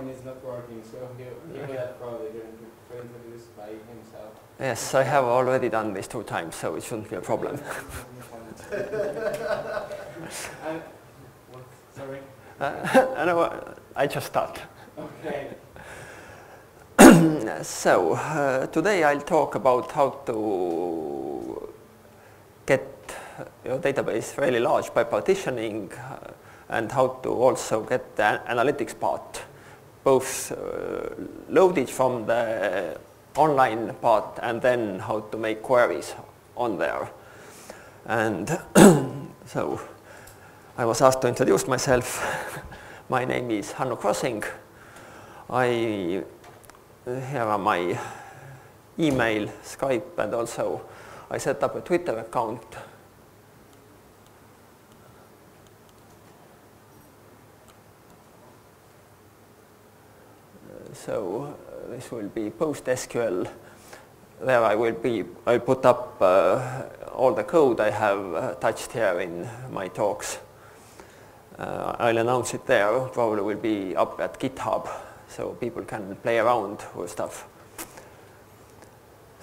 microphone is not working, so he will have probably going to introduce by himself. Yes, I have already done this 2 times, so it shouldn't be a problem. Sorry? No, I just start. Okay. So, today I'll talk about how to get your database really large by partitioning and how to also get the analytics part, both loaded from the online part and then how to make queries on there. And so I was asked to introduce myself. My name is Krosing. Here are my email, Skype, and also I set up a Twitter account. So this will be PostgreSQL. There I'll put up all the code I have touched here in my talks. I'll announce it there. Probably will be up at GitHub, so people can play around with stuff.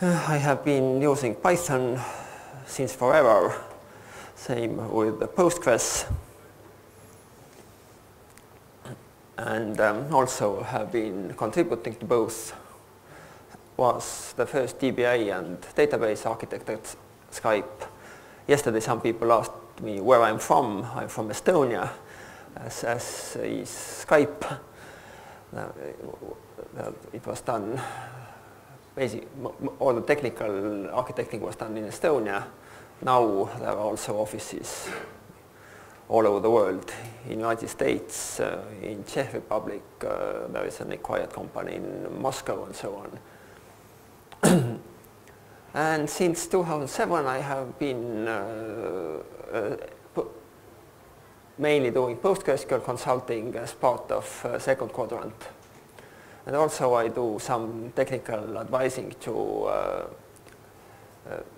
I have been using Python since forever. Same with the Postgres. And also have been contributing to both. Was the first DBA and database architect at Skype. Yesterday some people asked me where I'm from. I'm from Estonia, as is Skype. It was done, basically all the technical architecting was done in Estonia. Now there are also offices all over the world, in the United States, in Czech Republic, there is an acquired company in Moscow and so on. And since 2007 I have been mainly doing PostgreSQL consulting as part of second quadrant. And also I do some technical advising to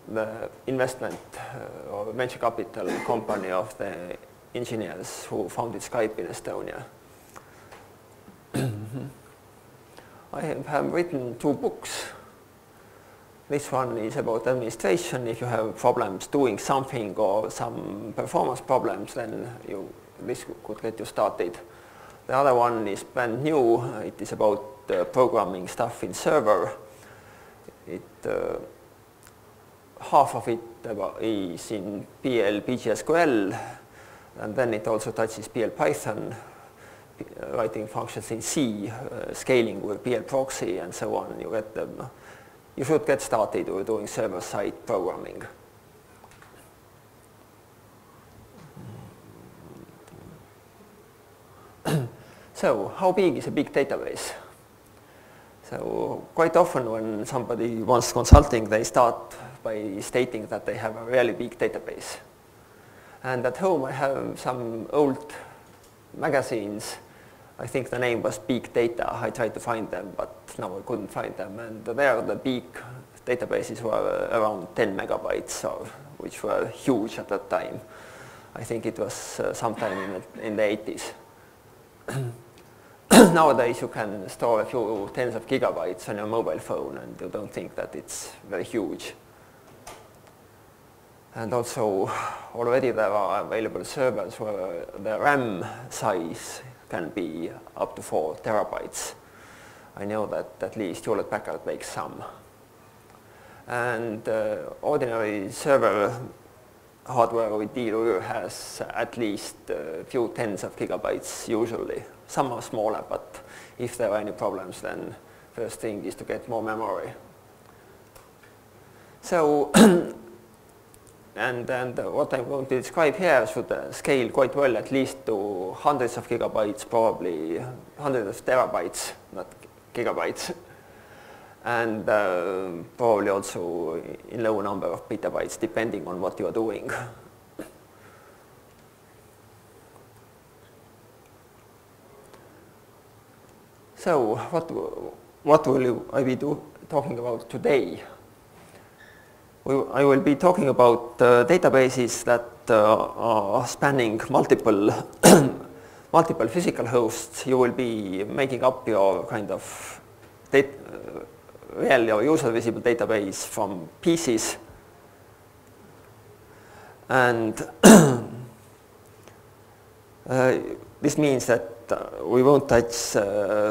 the investment or venture capital company of the engineers who founded Skype in Estonia. I have written 2 books. This one is about administration. If you have problems doing something or some performance problems, then this could get you started. The other one is brand new. It is about programming stuff in server. Half of it is in PL PostgreSQL, and then it also touches PL Python, writing functions in C, scaling with PL proxy, and so on. You should get started with doing server-side programming. So, how big is a big database? So, quite often when somebody wants consulting, they start by stating that they have a really big database. And at home I have some old magazines. I think the name was Big Data. I tried to find them, but now I couldn't find them. And there the big databases were around 10 megabytes, which were huge at that time. I think it was sometime in the 80s. Nowadays you can store a few tens of gigabytes on your mobile phone and you don't think that it's very huge. And also already there are available servers where the RAM size can be up to 4 terabytes. I know that at least Hewlett-Packard makes some. And ordinary server hardware we deal with has at least a few tens of gigabytes usually. Some are smaller, but if there are any problems, then first thing is to get more memory. So, and what I'm going to describe here should scale quite well, at least to hundreds of gigabytes, probably hundreds of terabytes, not gigabytes, and probably also in low number of petabytes, depending on what you are doing. So, what will I be talking about today? I will be talking about databases that are spanning multiple multiple physical hosts, you will be making up your kind of real or user visible database from pieces. And this means that we won't touch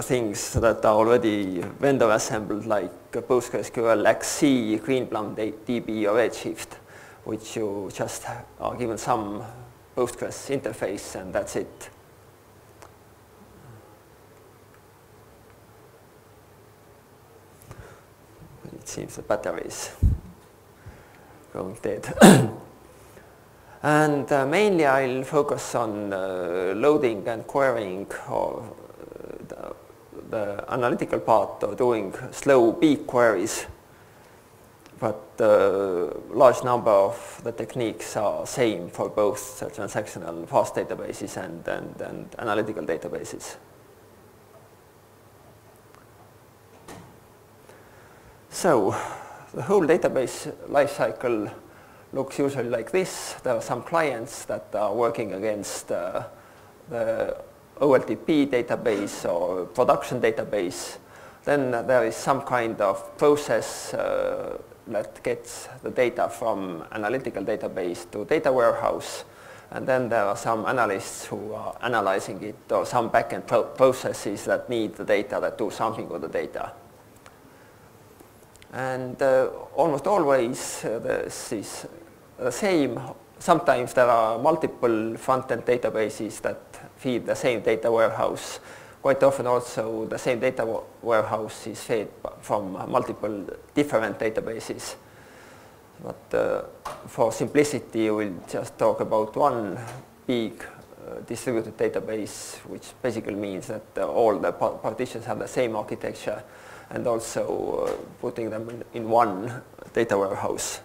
things that are already vendor assembled, like PostgreSQL, XC, Greenplum DB, or Redshift, which you just are given some Postgres interface and that's it. It seems the battery is going dead. And mainly I'll focus on loading and querying, or the analytical part of doing slow big queries. But large number of the techniques are same for both transactional fast databases and analytical databases. So the whole database lifecycle looks usually like this. There are some clients that are working against the OLTP database or production database. Then there is some kind of process that gets the data from analytical database to data warehouse. And then there are some analysts who are analyzing it, or some backend processes that need the data, that do something with the data. And almost always this is the same. Sometimes there are multiple front-end databases that feed the same data warehouse. Quite often also the same data warehouse is fed from multiple different databases. But for simplicity, we'll just talk about one big distributed database, which basically means that all the partitions have the same architecture, and also putting them in one data warehouse.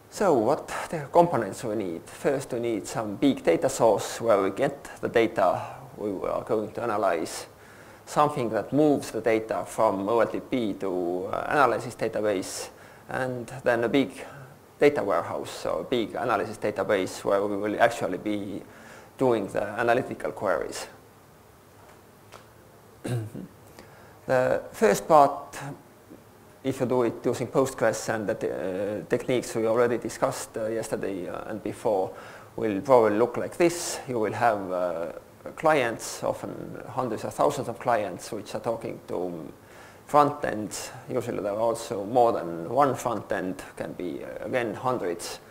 So what the components we need? First, we need some big data source where we get the data we are going to analyze, something that moves the data from OLTP to analysis database, and then a big data warehouse, or big analysis database where we will actually be doing the analytical queries. The first part, if you do it using Postgres and the techniques we already discussed yesterday and before, will probably look like this. You will have clients, often hundreds of thousands of clients, which are talking to front ends. Usually there are also more than one front end, can be again hundreds.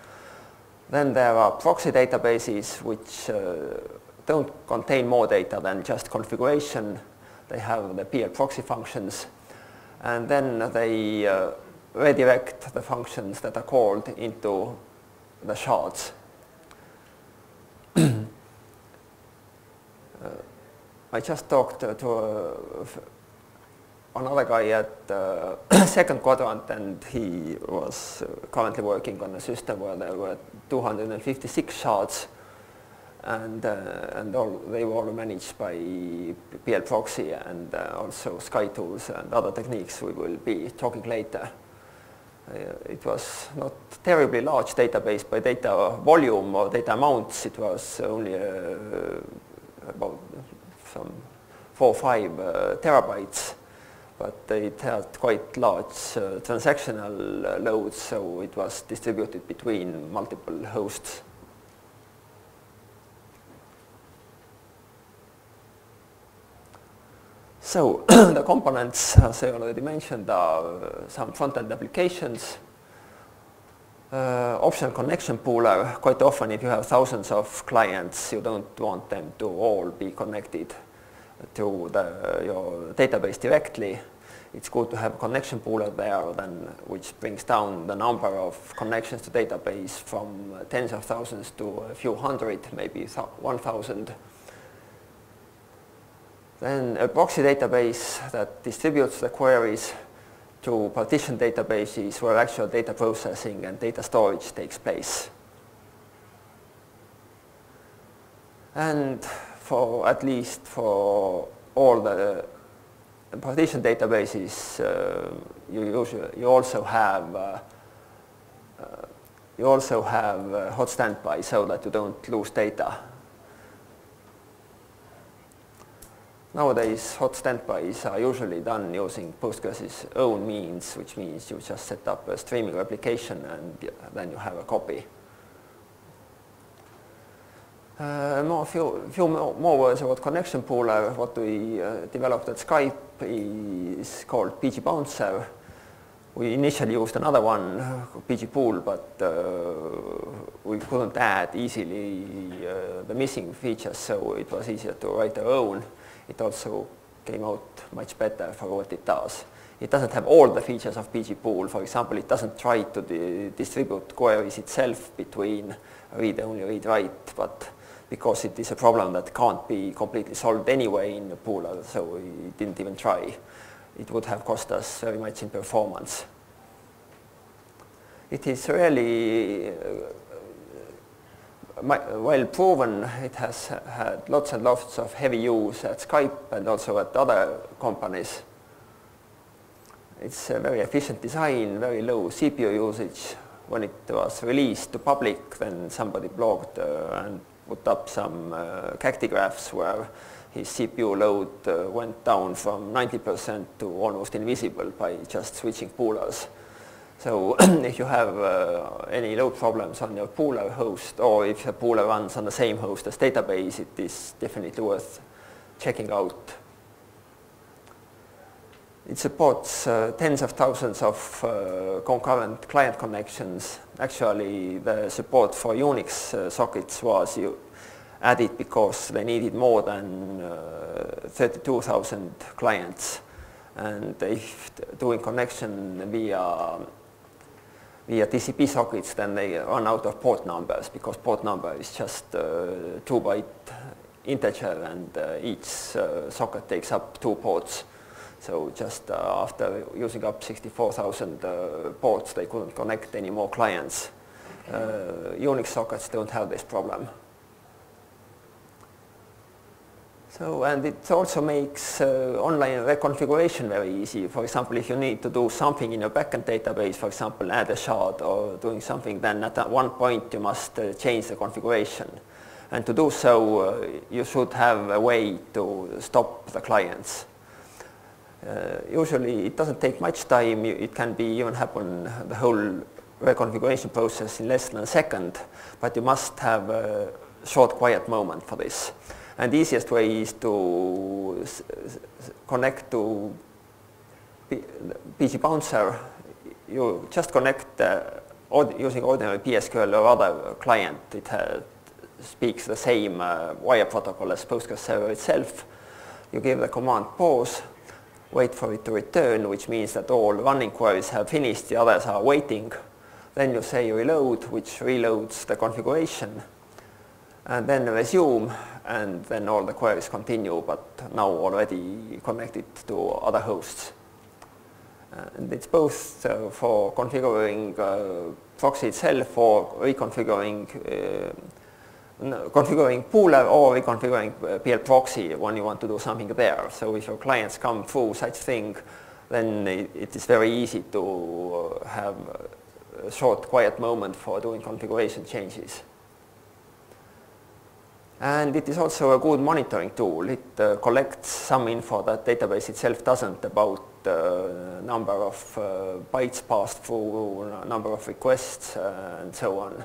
Then there are proxy databases which don't contain more data than just configuration. They have the PL proxy functions, and then they redirect the functions that are called into the shards. I just talked to another guy at second quadrant, and he was currently working on a system where there were 256 shards, and they were all managed by PL proxy and also SkyTools and other techniques we will be talking later. It was not terribly large database by data volume or data amounts. It was only about some 4 or 5 terabytes. But it had quite large transactional loads, so it was distributed between multiple hosts. So the components, as I already mentioned, are some front-end applications, optional connection pooler. Quite often, if you have thousands of clients, you don't want them to all be connected to your database directly. It's good to have a connection pooler there, which brings down the number of connections to database from tens of thousands to a few hundred, maybe 1,000. Then a proxy database that distributes the queries to partition databases where actual data processing and data storage takes place. And at least for all the partition databases, you also have you also have hot standby so that you don't lose data. Nowadays, hot standbys are usually done using Postgres' own means, which means you just set up a streaming replication and then you have a copy. Few more words about connection pooler. What we developed at Skype is called PG Bouncer. We initially used another one, PG Pool, but we couldn't add easily the missing features, so it was easier to write our own. It also came out much better for what it does. It doesn't have all the features of PG Pool. For example, it doesn't try to distribute queries itself between read-only, read-write, but because it is a problem that can't be completely solved anyway in the pooler, so we didn't even try. It would have cost us very much in performance. It is really well proven. It has had lots and lots of heavy use at Skype and also at other companies. It's a very efficient design, very low CPU usage. When it was released to public, then somebody blogged and put up some cacti graphs where his CPU load went down from 90% to almost invisible by just switching poolers. So if you have any load problems on your pooler host, or if the pooler runs on the same host as database, it is definitely worth checking out. It supports tens of thousands of concurrent client connections. Actually, the support for Unix sockets was added because they needed more than 32,000 clients. And if doing connection via TCP sockets, then they run out of port numbers, because port number is just 2-byte integer, and each socket takes up 2 ports. So just after using up 64,000 ports, they couldn't connect any more clients. Unix sockets don't have this problem. So, and it also makes online reconfiguration very easy. For example, if you need to do something in your backend database, for example, add a shard or doing something, then at one point you must change the configuration. And to do so, you should have a way to stop the clients. Usually it doesn't take much time. It can be even happen the whole reconfiguration process in less than a second, but you must have a short quiet moment for this. And the easiest way is to connect to PG Bouncer. You just connect using ordinary PSQL or other client. It speaks the same wire protocol as Postgres server itself. You give the command pause, wait for it to return, which means that all running queries have finished, the others are waiting. Then you say reload, which reloads the configuration, and then resume, and then all the queries continue, but now already connected to other hosts. And it's both for configuring proxy itself, or reconfiguring configuring pooler, or reconfiguring PL proxy when you want to do something there. So if your clients come through such thing, then it is very easy to have a short quiet moment for doing configuration changes. And it is also a good monitoring tool. It collects some info that database itself doesn't, about number of bytes passed through, number of requests, and so on.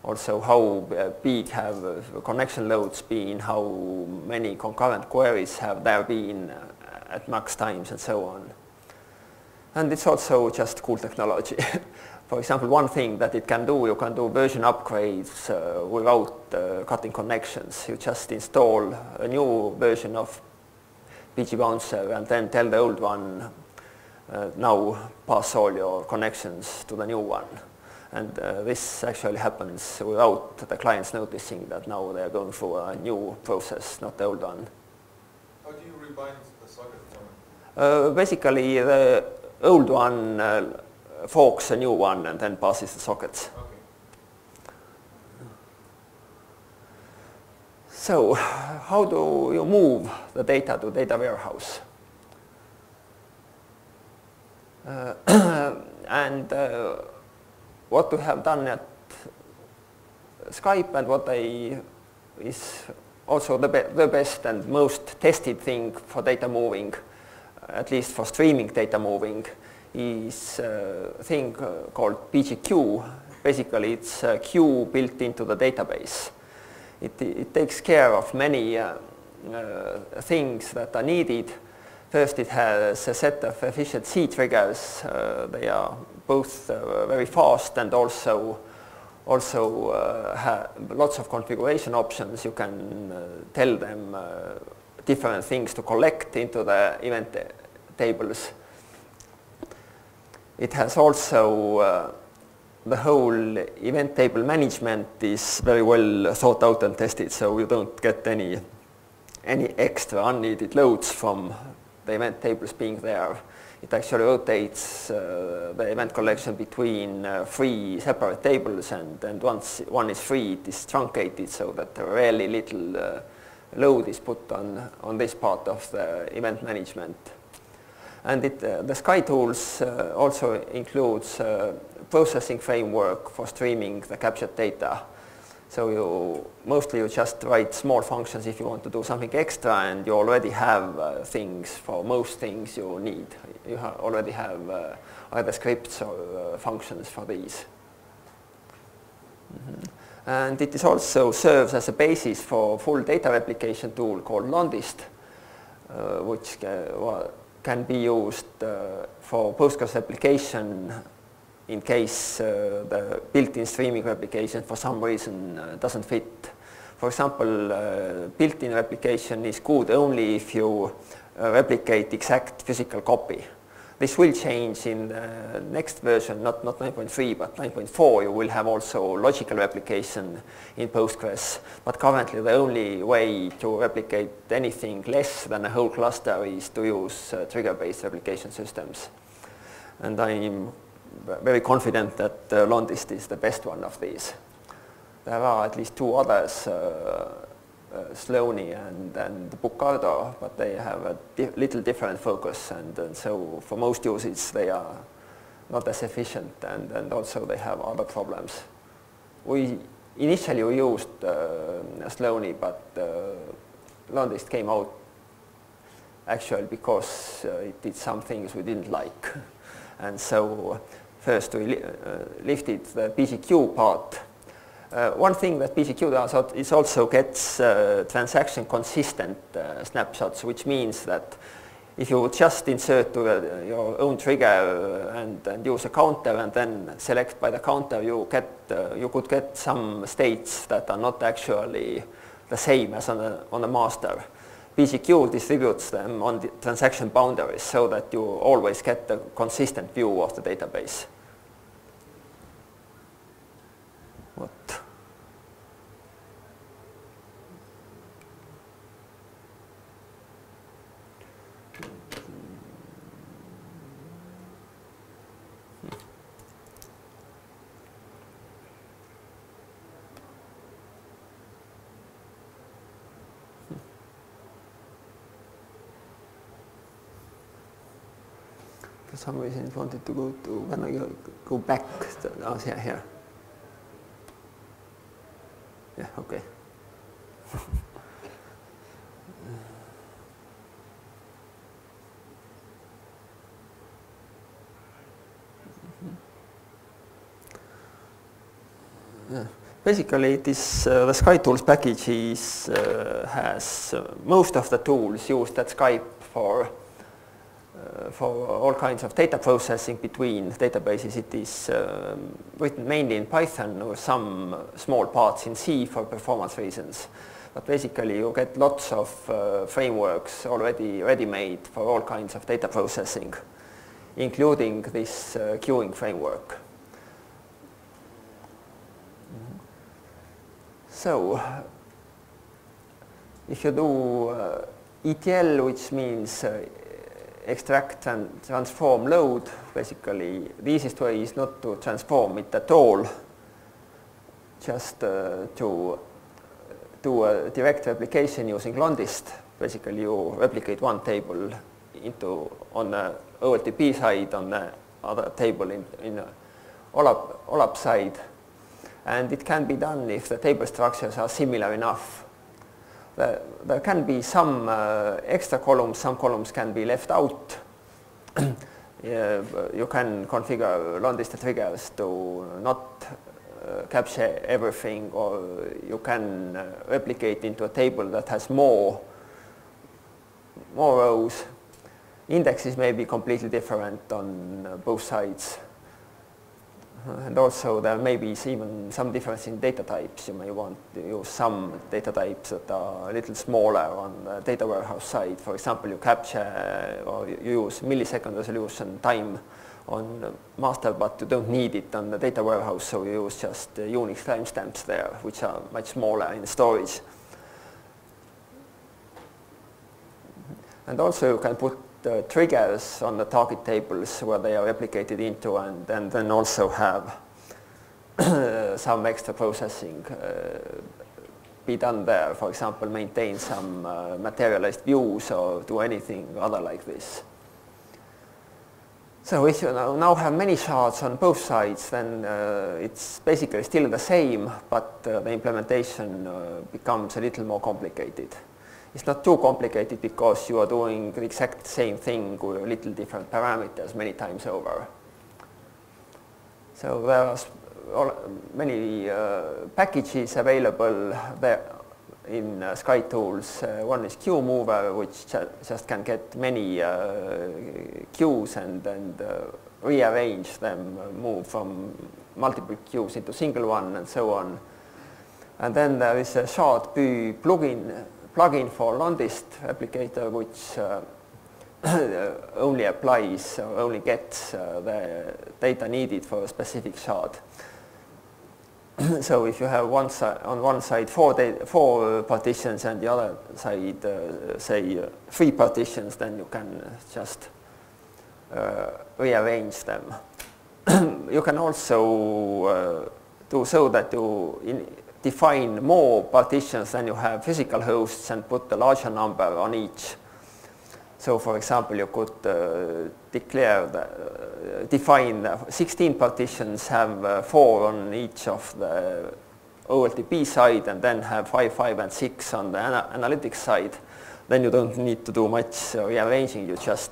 Also, how big have connection loads been, how many concurrent queries have there been at max times, and so on. And it's also just cool technology. For example, one thing that it can do, you can do version upgrades without cutting connections. You just install a new version of PG Bouncer and then tell the old one, now pass all your connections to the new one. And this actually happens without the clients noticing that now they are going through a new process, not the old one. How do you rebind the socket? Basically, the old one forks a new one and then passes the sockets. Okay. So, how do you move the data to data warehouse? And what we have done at Skype and what is also the best and most tested thing for data moving, at least for streaming data moving, is a thing called PGQ. Basically, it's a queue built into the database. It takes care of many things that are needed. First, it has a set of efficient C triggers. They are both very fast and also have lots of configuration options. You can tell them different things to collect into the event tables. It has also the whole event table management is very well thought out and tested, so you don't get any extra unneeded loads from the event tables being there. It actually rotates the event collection between 3 separate tables, and once one is free, it is truncated so that really little load is put on this part of the event management. And the Sky tools also includes processing framework for streaming the captured data. So mostly you just write small functions if you want to do something extra, and you already have things for most things you need. You already have either scripts or functions for these. And it is also serves as a basis for a full data replication tool called Londist, which can be used for Postgres replication in case the built-in streaming replication for some reason doesn't fit. For example, built-in replication is good only if you replicate exact physical copy. This will change in the next version, not 9.3 but 9.4. You will have also logical replication in Postgres, but currently the only way to replicate anything less than a whole cluster is to use trigger-based replication systems. And I'm very confident that Londist is the best one of these. There are at least 2 others, Sloany and Bucardo, but they have a little different focus, and so for most users they are not as efficient, and also they have other problems. We initially used Sloany, but Londist came out actually because it did some things we didn't like. And so first we lifted the PGQ part. One thing that PGQ does is also gets transaction consistent snapshots, which means that if you just insert your own trigger and use a counter and then select by the counter, you could get some states that are not actually the same as on the master. PGQ distributes them on the transaction boundaries so that you always get a consistent view of the database. What? For some reason it wanted to go to, when I go back, here. Yeah, okay. Yeah. Basically, it is the Sky Tools package has most of the tools used at Skype for all kinds of data processing between databases. It is written mainly in Python or some small parts in C for performance reasons. But basically you get lots of frameworks already ready-made for all kinds of data processing, including this queuing framework. So if you do ETL, which means extract and transform load, basically the easiest way is not to transform it at all, just to do a direct replication using Londist. Basically you replicate one table on the OLTP side, on the other table in OLAP side, and it can be done if the table structures are similar enough. There can be some extra columns, some columns can be left out. You can configure Londista triggers to not capture everything, or you can replicate into a table that has more rows. Indexes may be completely different on both sides. And also there may be even some difference in data types. You may want to use some data types that are a little smaller on the data warehouse side. For example, you capture or you use millisecond resolution time on master, but you don't need it on the data warehouse, so you use just Unix timestamps there, which are much smaller in storage. And also you can put triggers on the target tables where they are replicated into, and then also have some extra processing be done there. For example, maintain some materialized views or do anything other like this. So if you now have many shards on both sides, then it's basically still the same, but the implementation becomes a little more complicated. It's not too complicated because you are doing the exact same thing with little different parameters many times over. So there are many packages available there in SkyTools. One is queue mover, which just can get many queues and rearrange them, move from multiple queues into single one and so on. And then there is a shardpy plugin for Londist replicator, which only applies or only gets the data needed for a specific shard. So if you have on one side four partitions and the other side say 3 partitions, then you can just rearrange them. You can also do so that you define more partitions than you have physical hosts and put a larger number on each. So for example, you could define 16 partitions, have 4 on each of the OLTP side, and then have 5, 5, and 6 on the analytics side. Then you don't need to do much rearranging, you just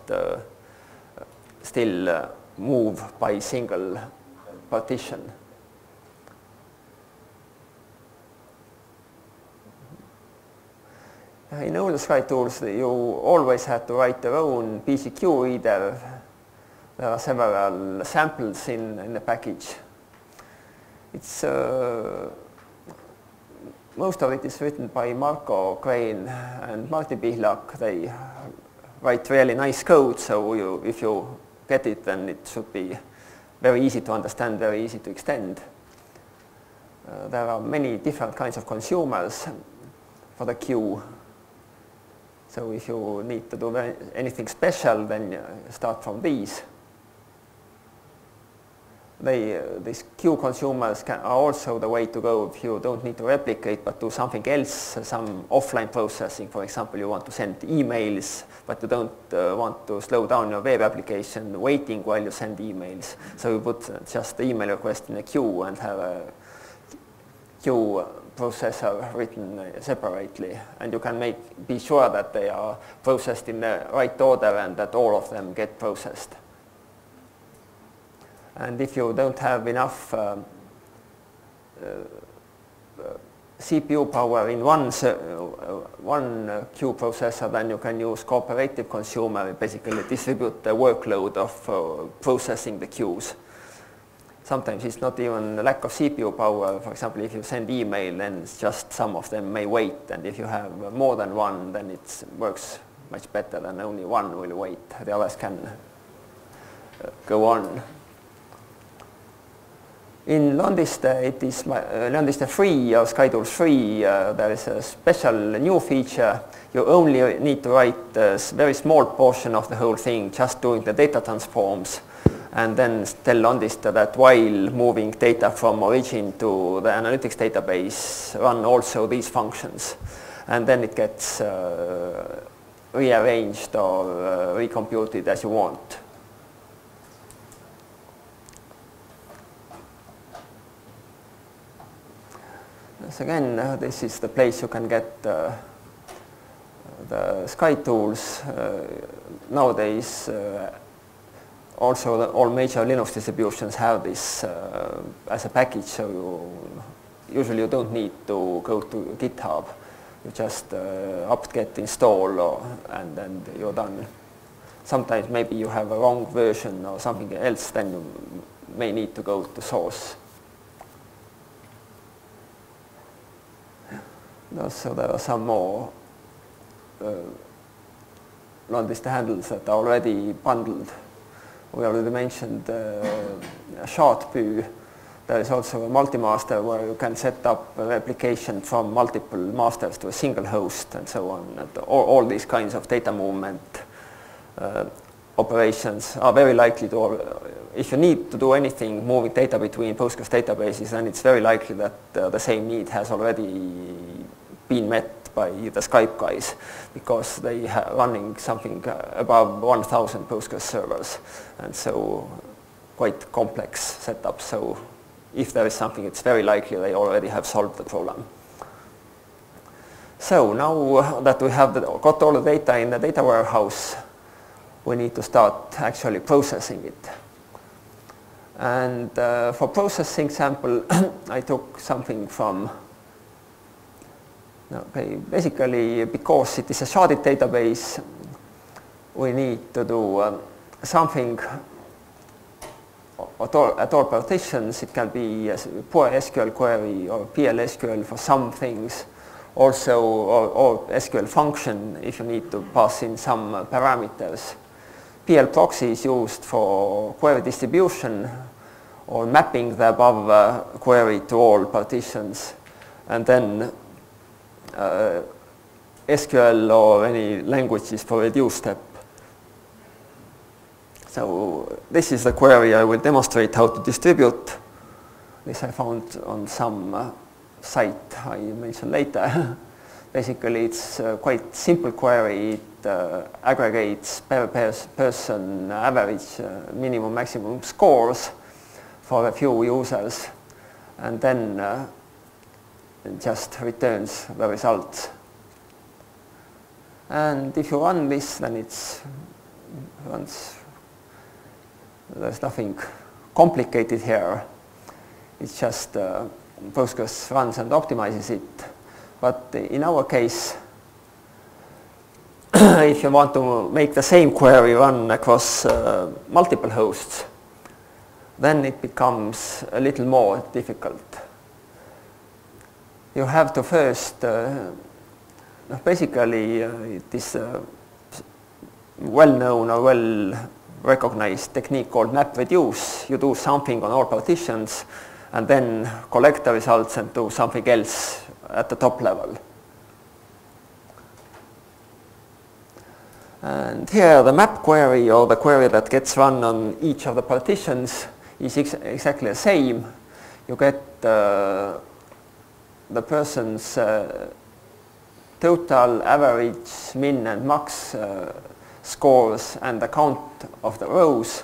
still move by single partition. In older SkyTools, you always had to write your own PCQ reader. There are several samples in the package. It's most of it is written by Marko Crane and Martti Pihlak. They write really nice code, so if you get it, then it should be very easy to understand, very easy to extend. There are many different kinds of consumers for the queue. So if you need to do anything special, then start from these. These queue consumers are also the way to go if you don't need to replicate but do something else, some offline processing. For example, you want to send emails, but you don't want to slow down your web application waiting while you send emails. So you put just the email request in a queue and have a queue processor written separately, and you can be sure that they are processed in the right order and that all of them get processed. And if you don't have enough CPU power in one queue processor, then you can use cooperative consumer, basically distribute the workload of processing the queues. Sometimes it's not even a lack of CPU power. For example, if you send email, then it's just some of them may wait, and if you have more than one, then it works much better than only one will wait. The others can go on. In Londista, it is Londista 3 or SkyTools 3, there is a special new feature. You only need to write a very small portion of the whole thing, just doing the data transforms, and then tell Londista that while moving data from origin to the analytics database, run also these functions. And then it gets rearranged or recomputed as you want. So again, this is the place you can get the Sky tools. Nowadays, also all major Linux distributions have this as a package, so usually you don't need to go to GitHub. You just apt-get install and then you're done. Sometimes maybe you have a wrong version or something else, then you may need to go to source. So there are some more non-list handles that are already bundled. We already mentioned shardpy. There is also a multi-master where you can set up a replication from multiple masters to a single host and so on. And all these kinds of data movement operations are very likely to, if you need to do anything moving data between Postgres databases, then it's very likely that the same need has already been met by the Skype guys, because they are running something above 1,000 Postgres servers, and so quite complex setup. So if there is something, it's very likely they already have solved the problem. So now that we have got all the data in the data warehouse, we need to start actually processing it. And for processing sample, I took something from, okay, basically because it is a sharded database, we need to do something at all partitions. It can be a pure SQL query or PL/SQL for some things, also or SQL function if you need to pass in some parameters. PL proxy is used for query distribution or mapping the above query to all partitions, and then SQL or any language is for reduce step. So this is the query I will demonstrate how to distribute. This I found on some site I mention later. Basically it's quite simple query. It aggregates per person average minimum maximum scores for a few users, and then just returns the results. And if you run this, then there's nothing complicated here. It's just Postgres runs and optimizes it. But in our case, if you want to make the same query run across multiple hosts, then it becomes a little more difficult. You have to first, basically it is a well-known or well-recognized technique called map reduce. You do something on all partitions and then collect the results and do something else at the top level. And here the map query, or the query that gets run on each of the partitions, is exactly the same. You get the person's total, average, min and max scores and the count of the rows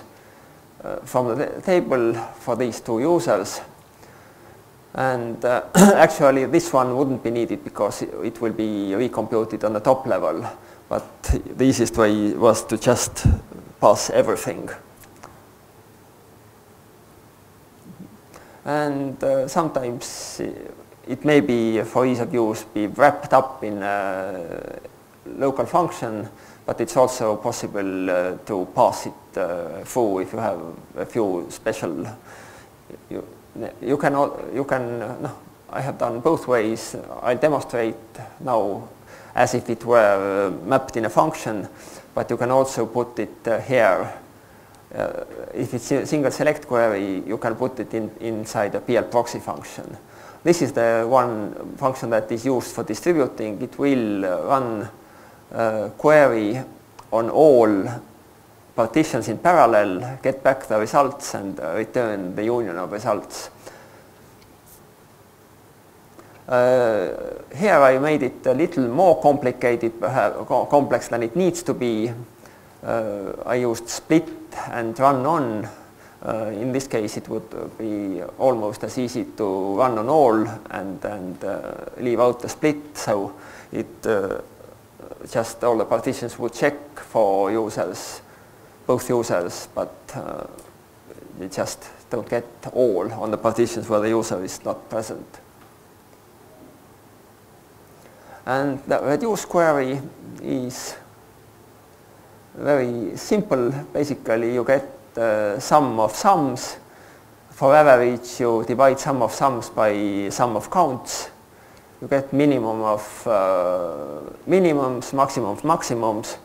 from the table for these two users. And actually this one wouldn't be needed because it will be recomputed on the top level. But the easiest way was to just pass everything. And sometimes it may be, for ease of use, be wrapped up in a local function, but it's also possible to pass it through if you have a few special. You can. No, I have done both ways. I'll demonstrate now as if it were mapped in a function, but you can also put it here. If it's a single select query, you can put it inside a PL proxy function. This is the one function that is used for distributing. It will run a query on all partitions in parallel, get back the results, and return the union of results. Here I made it a little more complicated, perhaps complex than it needs to be. I used split and run on In this case, it would be almost as easy to run on all and leave out the split. So it just all the partitions would check for users, both users, but you just don't get all on the partitions where the user is not present. And the reduce query is very simple. Basically, you get the sum of sums. For average, you divide sum of sums by sum of counts. You get minimum of minimums, maximum of maximums.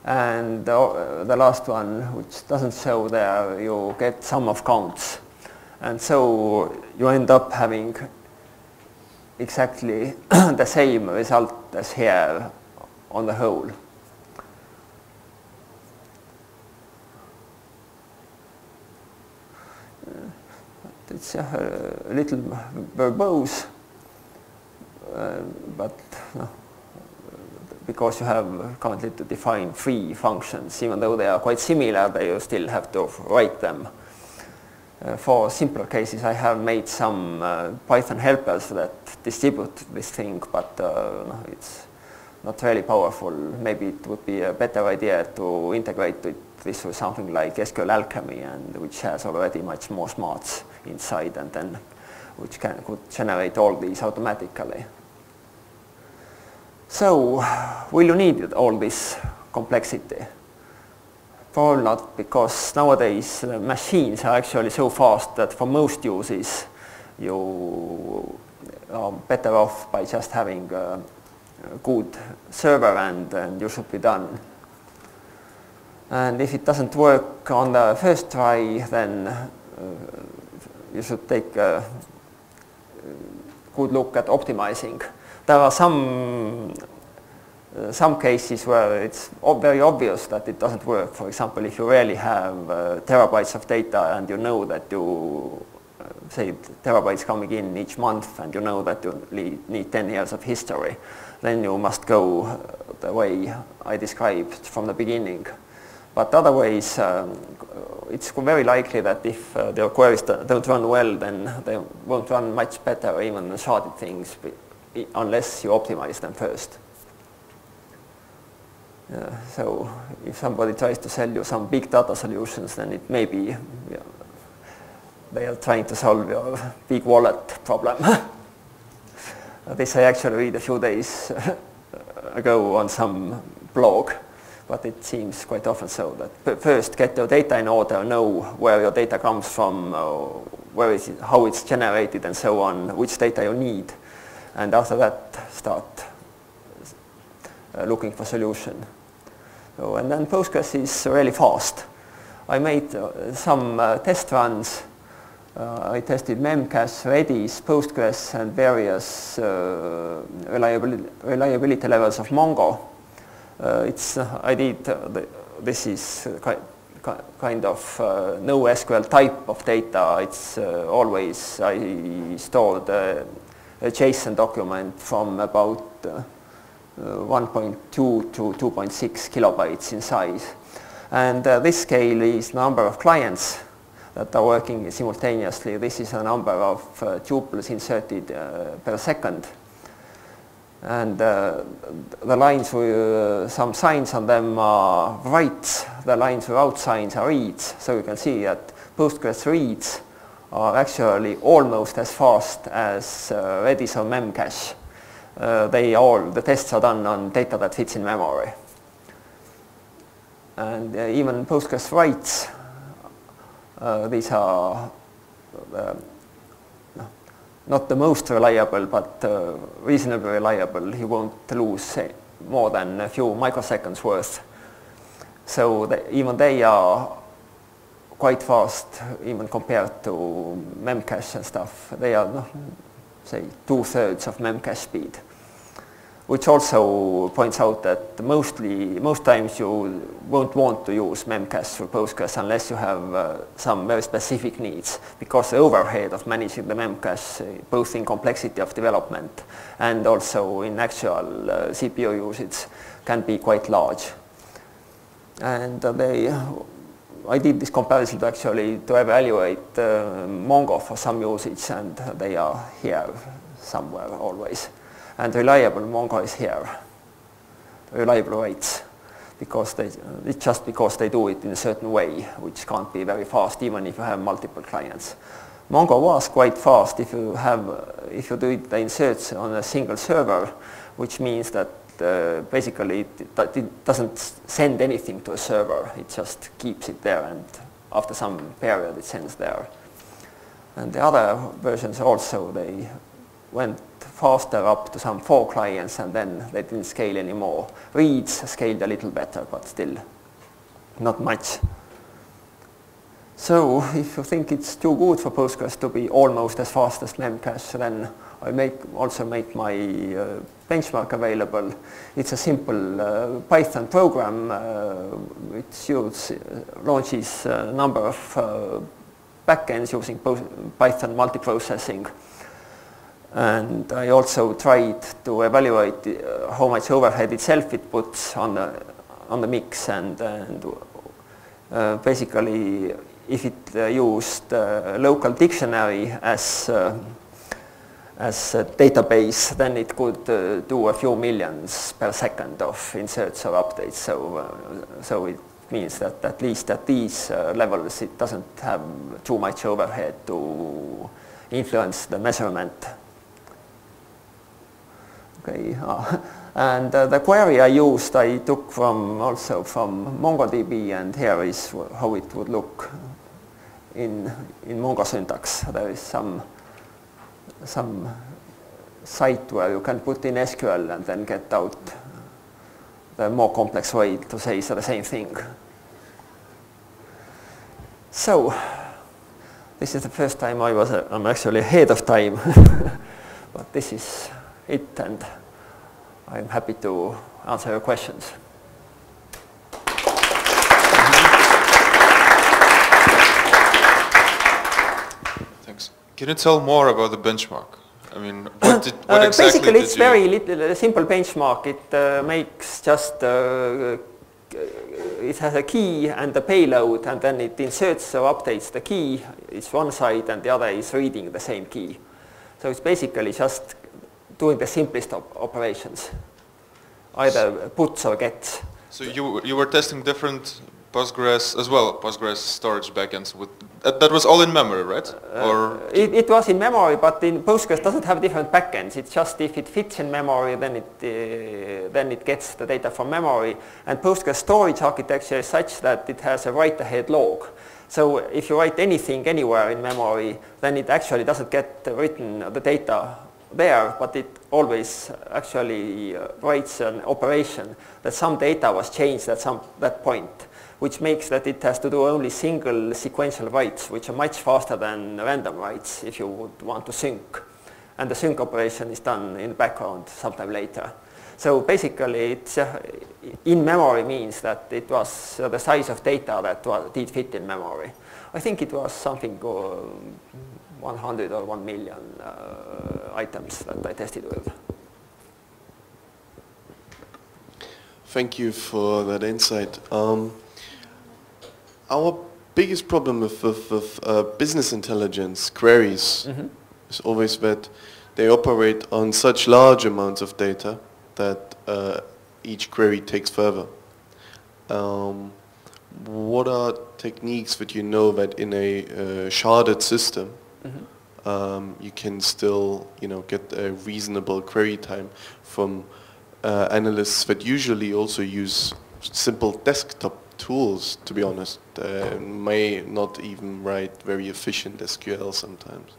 And the last one, which doesn't show there, you get sum of counts. And so you end up having exactly the same result as here on the whole. It's a little verbose, but no, because you have currently to define 3 functions, even though they are quite similar, you still have to write them. For simpler cases, I have made some Python helpers that distribute this thing, but no, it's not really powerful. Maybe it would be a better idea to integrate this with something like SQL Alchemy, and which has already much more smarts inside, and then which could generate all these automatically. So, will you need all this complexity? Probably not, because nowadays machines are actually so fast that for most uses you are better off by just having a good server and you should be done. And if it doesn't work on the first try, then you should take a good look at optimizing. There are some cases where it's very obvious that it doesn't work. For example, if you really have terabytes of data and you know that you say terabytes coming in each month and you know that you need 10 years of history, then you must go the way I described from the beginning. But otherwise, it's very likely that if their queries don't run well, then they won't run much better, even the sharded things, unless you optimize them first. So if somebody tries to sell you some big data solutions, then it may be they are trying to solve your big wallet problem. This I actually read a few days ago on some blog, but it seems quite often so that first get your data in order, know where your data comes from, where is it, how it's generated and so on, which data you need, and after that start looking for solution. So, and then Postgres is really fast. I made some test runs. I tested Memcache, Redis, Postgres, and various reliability levels of Mongo. This is kind of no SQL type of data. It's always, I stored a JSON document from about 1.2 to 2.6 kilobytes in size. And this scale is number of clients that are working simultaneously. This is a number of tuples inserted per second. And the lines with some signs on them are writes, the lines without signs are reads. So you can see that Postgres reads are actually almost as fast as Redis or Memcache. The tests are done on data that fits in memory. And even Postgres writes, these are not the most reliable, but reasonably reliable. You won't lose more than a few microseconds worth. So even they are quite fast, even compared to Memcache and stuff. They are, say, 2/3 of Memcache speed, which also points out that most times you won't want to use Memcache for Postgres unless you have some very specific needs, because the overhead of managing the Memcache, both in complexity of development and also in actual CPU usage, can be quite large. And I did this comparison to actually to evaluate Mongo for some usage, and they are here somewhere always. And reliable Mongo is here, reliable rates, because it's just because they do it in a certain way, which can't be very fast even if you have multiple clients. Mongo was quite fast if you do the inserts on a single server, which means that basically it doesn't send anything to a server. It just keeps it there, and after some period it sends there. And the other versions also, they went faster up to some 4 clients, and then they didn't scale anymore. Reads scaled a little better, but still not much. So if you think it's too good for Postgres to be almost as fast as Memcache, then I also make my benchmark available. It's a simple Python program which launches a number of backends using Python multiprocessing. And I also tried to evaluate how much overhead itself it puts on the mix, and basically if it used local dictionary as a database, then it could do a few millions per second of inserts or updates. So it means that at least at these levels it doesn't have too much overhead to influence the measurement. Okay, and the query I used I took also from MongoDB, and here is how it would look in Mongo syntax. There is some site where you can put in SQL and then get out the more complex way to say the same thing. So this is the first time I'm actually ahead of time, but this is it, and I'm happy to answer your questions. Thanks. Can you tell more about the benchmark? I mean, what exactly basically, it's very a simple benchmark. It makes just it has a key and a payload, and then it inserts or updates the key. It's one side, and the other is reading the same key. So it's basically just doing the simplest operations, either puts or gets. So you were testing different Postgres as well, Postgres storage backends with that was all in memory, right? Or it was in memory, but in Postgres doesn't have different backends. It's just if it fits in memory, then it gets the data from memory. And Postgres storage architecture is such that it has a write-ahead log. So if you write anything anywhere in memory, then it actually doesn't get written the data there, but it always actually writes an operation that some data was changed at that point, which makes that it has to do only single sequential writes, which are much faster than random writes if you would want to sync. And the sync operation is done in the background sometime later. So basically, it's in memory means that it was the size of data that did fit in memory. I think it was something 100 or 1 million items that I tested with. Thank you for that insight. Our biggest problem with business intelligence queries is always that they operate on such large amounts of data that each query takes further. What are techniques that you know that in a sharded system you can still get a reasonable query time from analysts that usually also use simple desktop tools, to be honest, may not even write very efficient SQL sometimes?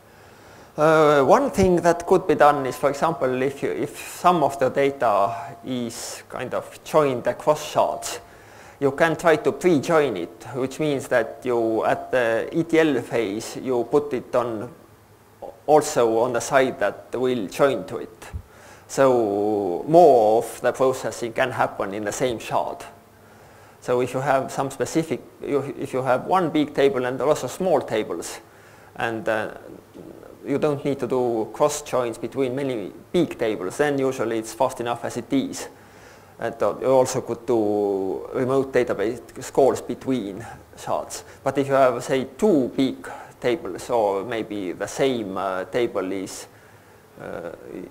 One thing that could be done is, for example, if some of the data is kind of joined across shards, you can try to pre-join it, which means that you, at the ETL phase, you put it also on the side that will join to it. So more of the processing can happen in the same shard. So if you have some specific, if you have one big table and also small tables, and you don't need to do cross joins between many big tables, then usually it's fast enough as it is. And you also could do remote database calls between shards. But if you have, say, two big tables, or maybe the same table is,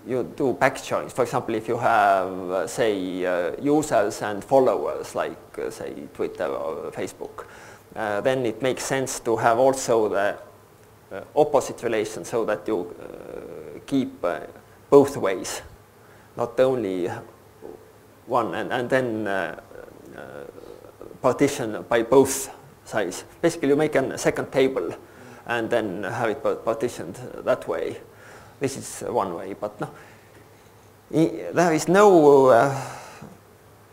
you do package joins. For example, if you have, say, users and followers, like, say, Twitter or Facebook, then it makes sense to have also the opposite relation, so that you keep both ways, not only one, and then partition by both sides. Basically, you make a second table and then have it partitioned that way. This is one way, but no, there is no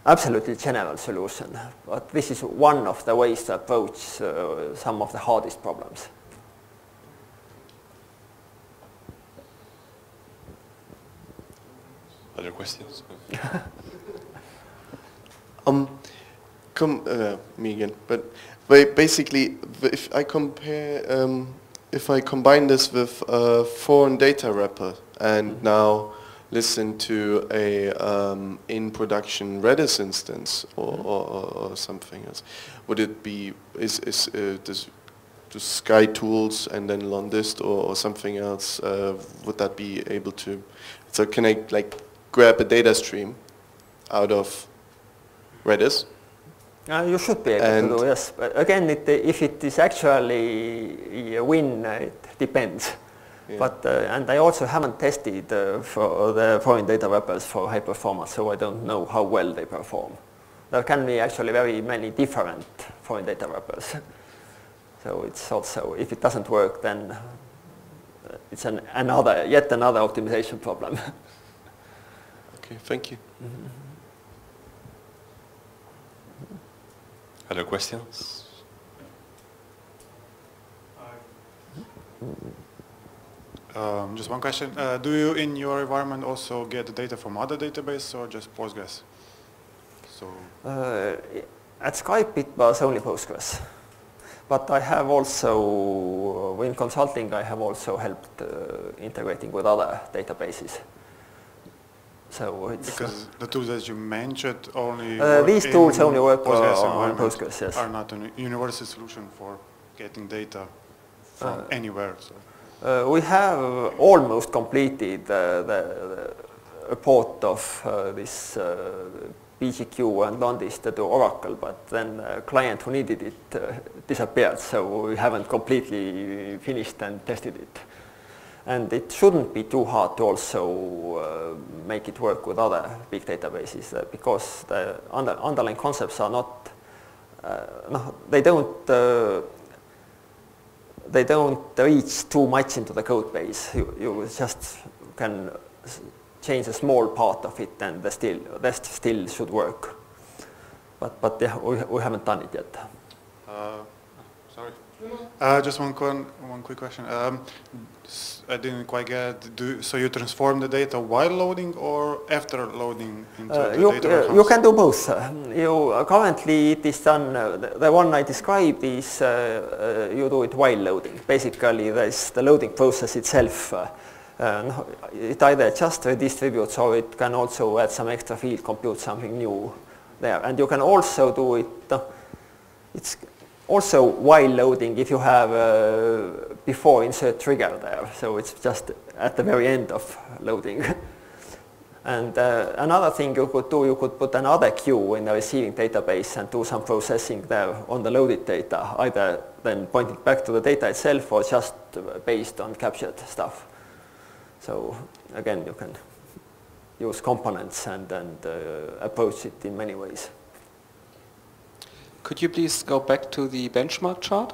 absolutely general solution, but this is one of the ways to approach some of the hardest problems. Other questions? Me again. But basically, if I compare, if I combine this with a foreign data wrapper and now listen to a in production Redis instance or something else, would it be to Sky Tools and then Londist or something else? Would that be able to? So can I like grab a data stream out of Redis? You should be able to do, yes. But again, if it is actually a win, it depends. Yeah. But and I also haven't tested for the foreign data wrappers for high performance, so I don't know how well they perform. There can be actually very many different foreign data wrappers. So it's also, if it doesn't work, then it's yet another optimization problem. Okay, thank you. Mm-hmm. Other questions? Just one question. Do you, in your environment, also get the data from other databases or just Postgres? So at Skype, it was only Postgres. But I have also, in consulting, I have also helped integrating with other databases. So it's because the tools that you mentioned only these tools only work on Postgres, Postgres, yes. Are not a universal solution for getting data from anywhere. So. We have almost completed the report of this PGQ and Londist to Oracle, but then the client who needed it disappeared, so we haven't completely finished and tested it. And it shouldn't be too hard to also make it work with other big databases because the underlying concepts are not, no, they don't reach too much into the code base. You just can change a small part of it and the rest still should work. But yeah, we haven't done it yet. Sorry. Just one quick question. I didn't quite get. So you transform the data while loading or after loading into the data warehouse? You can do both. Currently it is done. The one I described is you do it while loading. Basically, there's the loading process itself. It either just redistributes or it can also add some extra field, compute something new there. And you can also do it. It's also while loading if you have before insert trigger there, so it's just at the very end of loading. And another thing you could do, you could put another queue in the receiving database and do some processing there on the loaded data, either then pointing back to the data itself or just based on captured stuff. So again, you can use components and approach it in many ways. Could you please go back to the benchmark chart?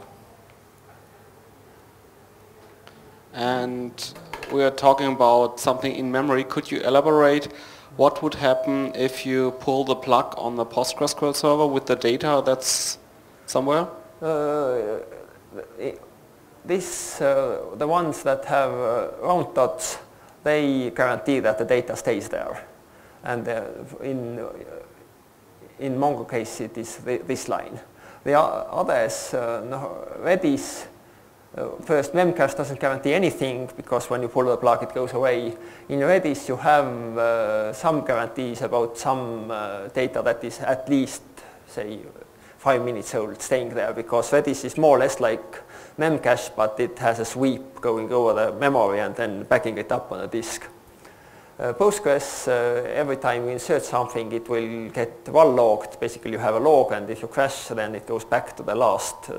And we are talking about something in memory. Could you elaborate what would happen if you pull the plug on the PostgreSQL server with the data that's somewhere? The ones that have round dots, they guarantee that the data stays there. And in Mongo case, it is this line. The others, Redis, First, memcache doesn't guarantee anything because when you pull the plug it goes away. In Redis you have some guarantees about some data that is at least, say, 5 minutes old staying there, because Redis is more or less like memcache, but it has a sweep going over the memory and then backing it up on a disk. Postgres, every time you insert something it will get val logged. Basically you have a log, and if you crash then it goes back to the last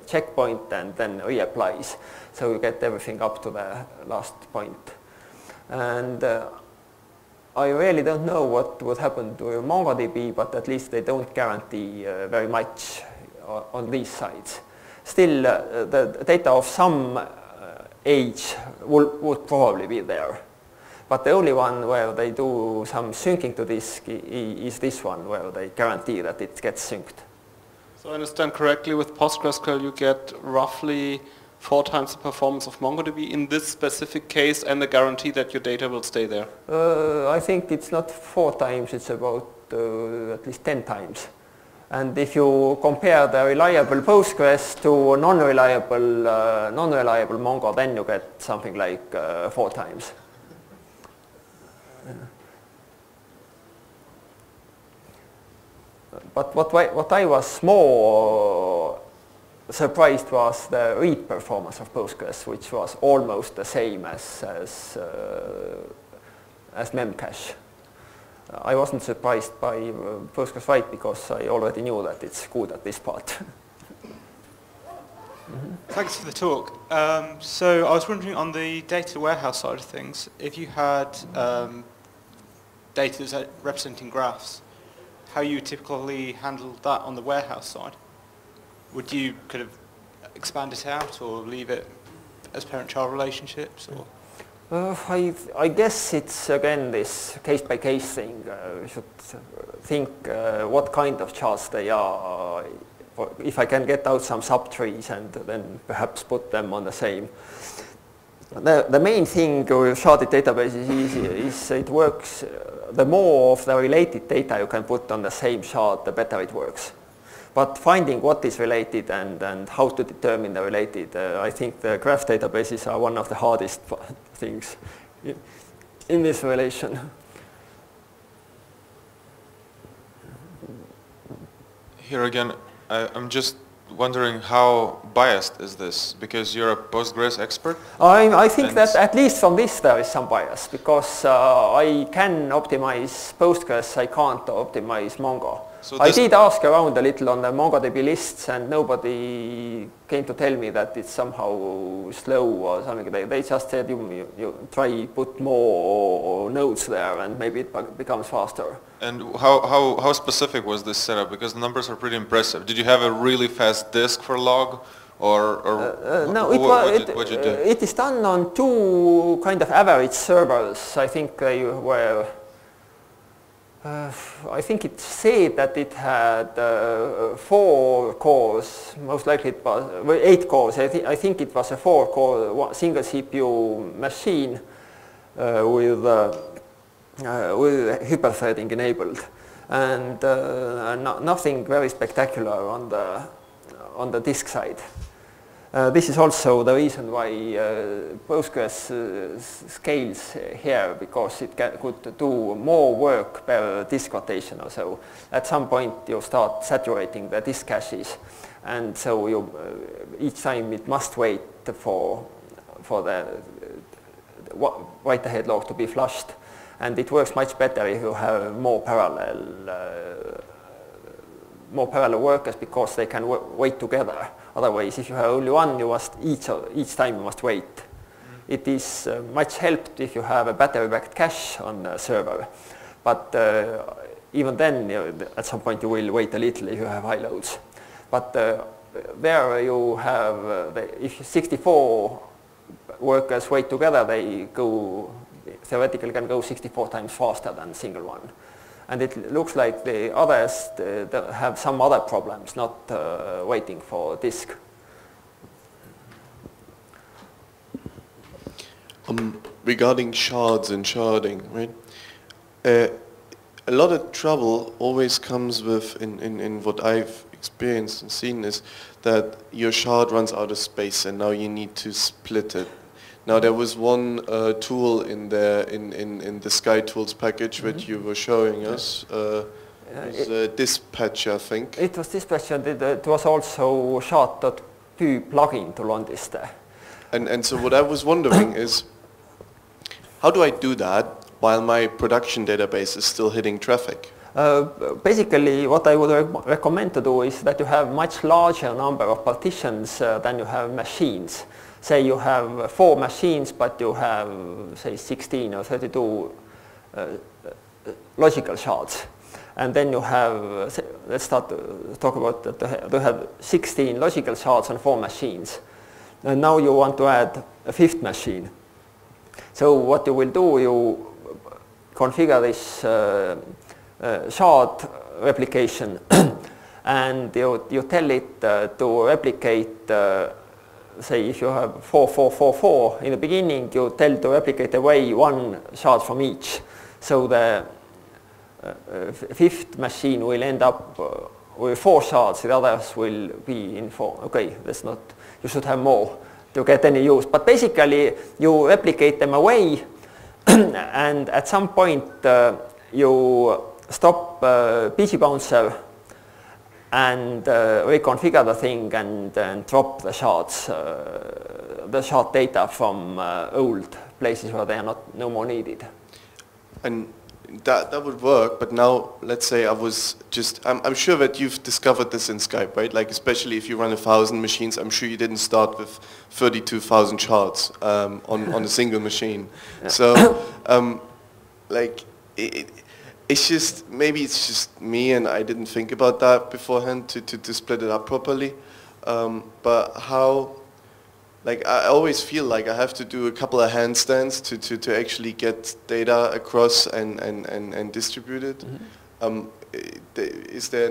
checkpoint and then reapplies. So you get everything up to the last point. And I really don't know what would happen to MongoDB, but at least they don't guarantee very much on these sides. Still, the data of some age would probably be there. But the only one where they do some syncing to disk is this one, where they guarantee that it gets synced. So I understand correctly, with PostgreSQL you get roughly 4 times the performance of MongoDB in this specific case, and the guarantee that your data will stay there? I think it's not 4 times, it's about at least 10 times. And if you compare the reliable Postgres to non-reliable Mongo, then you get something like 4 times. But what I was more surprised was the read performance of Postgres, which was almost the same as memcache. I wasn't surprised by Postgres write because I already knew that it's good at this part. Thanks for the talk. So I was wondering, on the data warehouse side of things, if you had data that's representing graphs, how you typically handle that on the warehouse side? Would you kind of expand it out or leave it as parent-child relationships? Or? I guess it's again this case-by-case thing. You should think what kind of charts they are. If I can get out some subtrees and then perhaps put them on the same. The main thing with sharded databases is it works. The more of the related data you can put on the same shard, the better it works. But finding what is related and how to determine the related, I think the graph databases are one of the hardest things in this relation. Here again, I'm just wondering how biased is this, because you're a Postgres expert? I think that at least from this there is some bias, because I can optimize Postgres, I can't optimize Mongo. So I did ask around a little on the MongoDB lists and nobody came to tell me that it's somehow slow or something. They just said you try put more nodes there and maybe it becomes faster. And how specific was this setup? Because the numbers are pretty impressive. Did you have a really fast disk for log? No, what you do? It is done on 2 kind of average servers. I think they were... I think it said that it had 4 cores, most likely it was 8 cores. I think it was a 4-core single CPU machine with hyperthreading enabled, and nothing very spectacular on the disk side. This is also the reason why Postgres scales here, because it could do more work per disk rotation or so. At some point you start saturating the disk caches, and so each time it must wait for the write-ahead log to be flushed, and it works much better if you have more parallel workers, because they can wait together. Otherwise, if you have only one, you must each time you must wait. It is much helped if you have a battery-backed cache on the server, but even then, at some point you will wait a little if you have high loads. But there you have, if 64 workers wait together, they theoretically can go 64 times faster than a single one. And it looks like the others have some other problems, not waiting for disk. Regarding shards and sharding, right? A lot of trouble always comes with, in what I've experienced and seen is that your shard runs out of space and now you need to split it. Now there was one tool in the Sky Tools package that you were showing us. Dispatch, I think. It was Dispatch, and it was also shard.py plugin to Londist. And so what I was wondering is, how do I do that while my production database is still hitting traffic? Basically, what I would recommend to do is that you have much larger number of partitions than you have machines. Say you have 4 machines, but you have, say, 16 or 32 logical shards. And then you have, let's start to talk about that. You have 16 logical shards on 4 machines. And now you want to add a 5th machine. So what you will do, you configure this shard replication and you tell it to replicate, say if you have 4, 4, 4, 4 in the beginning, you tell to replicate away 1 shard from each. So the 5th machine will end up with 4 shards, the others will be in 4. Okay, that's not, you should have more to get any use. But basically you replicate them away and at some point you stop PC bouncer and reconfigure the thing and drop the shards, the shard data from old places where they are no more needed. And that would work, but now let's say I'm sure that you've discovered this in Skype, right? Like especially if you run 1,000 machines, I'm sure you didn't start with 32,000 shards on a single machine. Yeah. So like it's just, maybe it's just me and I didn't think about that beforehand to split it up properly. But how, like I always feel like I have to do a couple of handstands to actually get data across and distribute it. Mm-hmm. Is there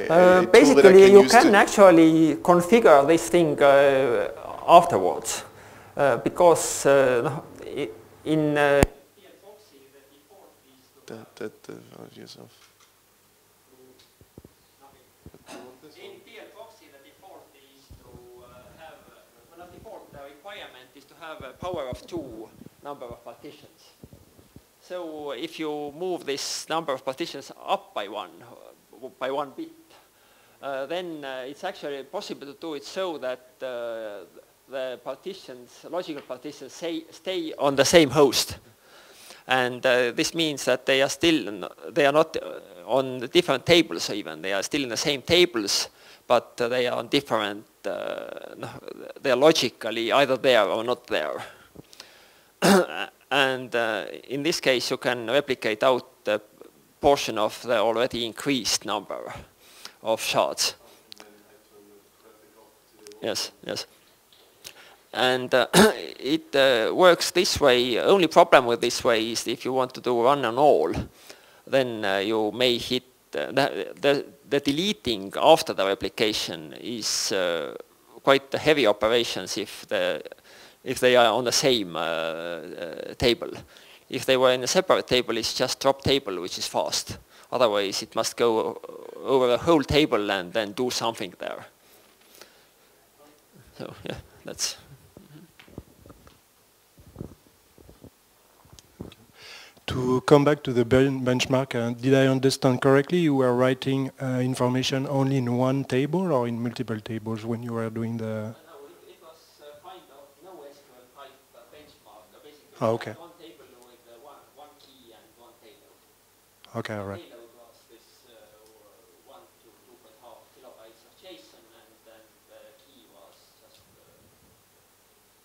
a basically you can actually configure this thing afterwards because in yourself. In PLFoxy, the default is to have, well, the default requirement is to have a power of 2 number of partitions. So if you move this number of partitions up by 1 bit, then it's actually possible to do it so that the partitions, logical partitions, stay on the same host. And this means that they are not on the different tables even. They are still in the same tables, but they are on different, they are logically either there or not there. And in this case, you can replicate out the portion of the already increased number of shards. Yes, yes. And it works this way. Only problem with this way is if you want to do run on all, then you may hit the deleting after the replication is quite heavy operations if they are on the same table. If they were in a separate table, it's just drop table, which is fast. Otherwise, it must go over the whole table and then do something there. So yeah, that's. To come back to the benchmark, did I understand correctly? You were writing information only in one table or in multiple tables when you were doing the... No, it was kind of no SQL type benchmark. Basically, okay. One table with one key and one table. Okay, all right. The payload was this 1 to 2.5 kilobytes of JSON, and then the key was just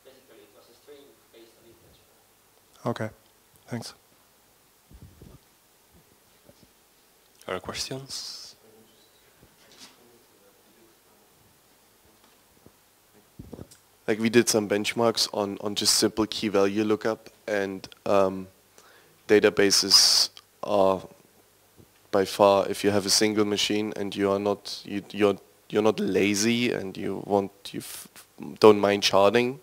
basically it was a string based on integer. Okay, thanks. Other questions? Like we did some benchmarks on just simple key value lookup, and databases are by far, if you have a single machine and you are not you're not lazy and you don't mind sharding,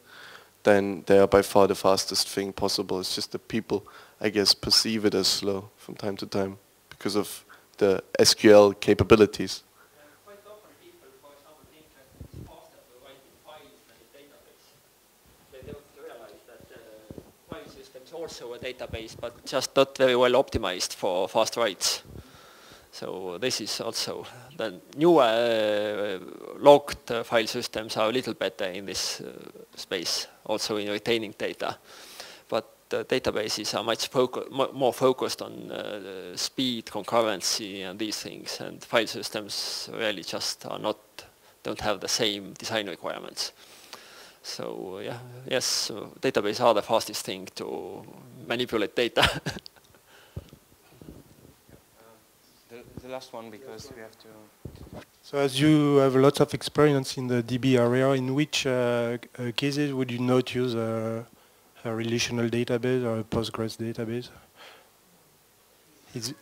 then they are by far the fastest thing possible. It's just that people, I guess, perceive it as slow from time to time because of the SQL capabilities. Quite often people, for example, think that it's faster to write in files than in database. They don't realize that file system is also a database, but just not very well optimized for fast writes. So this is also the newer logged file systems are a little better in this space, also in retaining data. But databases are much more focused on speed, concurrency, and these things. And file systems really just are not, don't have the same design requirements. So yeah, yes, databases are the fastest thing to manipulate data. The last one, because we have to... So as you have lots of experience in the DB area, in which cases would you not use a relational database or a Postgres database? Maybe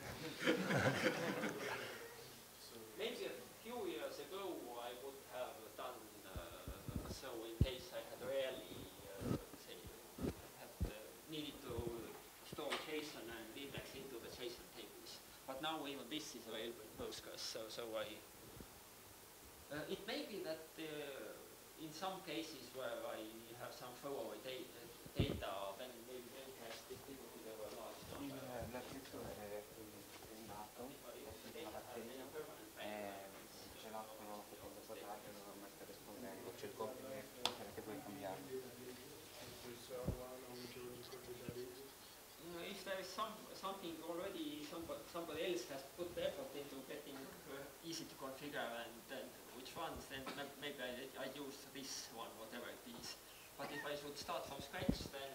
a few years ago I would have done so in case I had really needed to store JSON and index into the JSON tables. But now even this is available in Postgres, so I... it may be that in some cases where I have some throwaway data, then maybe it has difficulty over large number. If there is something already, somebody else has put the effort into getting easy to configure and which ones, then maybe I use this one, whatever it is. But if I should start from scratch, then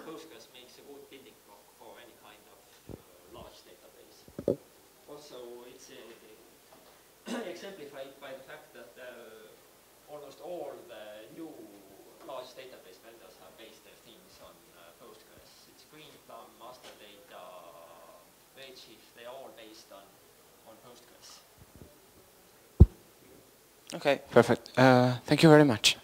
Postgres makes a good building block for any kind of large database. Also, it's exemplified by the fact that almost all the new large database vendors have based their things on Postgres. It's Greenplum, Master Data, Redshift, they're all based on Postgres. Okay, perfect. Thank you very much.